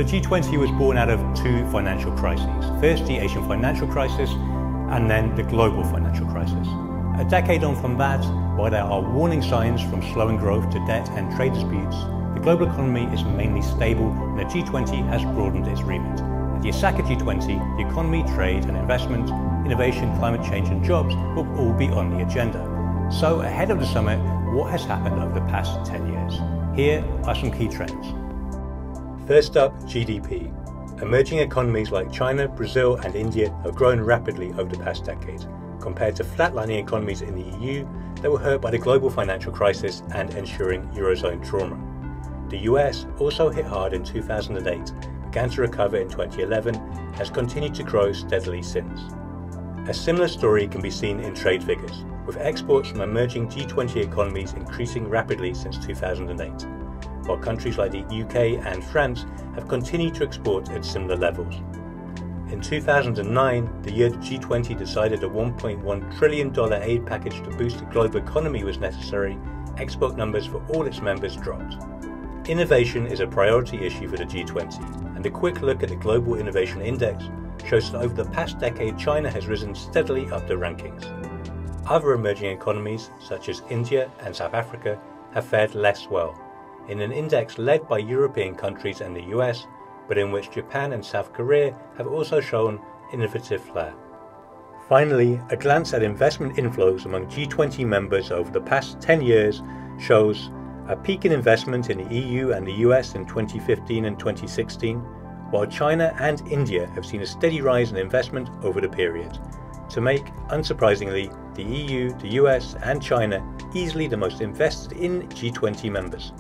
The G20 was born out of two financial crises. First, the Asian financial crisis, and then the global financial crisis. A decade on from that, while there are warning signs from slowing growth to debt and trade disputes, the global economy is mainly stable and the G20 has broadened its remit. At the Osaka G20, the economy, trade and investment, innovation, climate change and jobs will all be on the agenda. So ahead of the summit, what has happened over the past 10 years? Here are some key trends. First up, GDP. Emerging economies like China, Brazil and India have grown rapidly over the past decade, compared to flatlining economies in the EU that were hurt by the global financial crisis and ensuring Eurozone trauma. The US, also hit hard in 2008, began to recover in 2011, has continued to grow steadily since. A similar story can be seen in trade figures, with exports from emerging G20 economies increasing rapidly since 2008, while countries like the UK and France have continued to export at similar levels. In 2009, the year the G20 decided a $1.1 trillion aid package to boost the global economy was necessary, export numbers for all its members dropped. Innovation is a priority issue for the G20, and a quick look at the Global Innovation Index shows that over the past decade China has risen steadily up the rankings. Other emerging economies, such as India and South Africa, have fared less well, in an index led by European countries and the US, but in which Japan and South Korea have also shown innovative flair. Finally, a glance at investment inflows among G20 members over the past 10 years shows a peak in investment in the EU and the US in 2015 and 2016, while China and India have seen a steady rise in investment over the period, to make, unsurprisingly, the EU, the US and China easily the most invested in G20 members.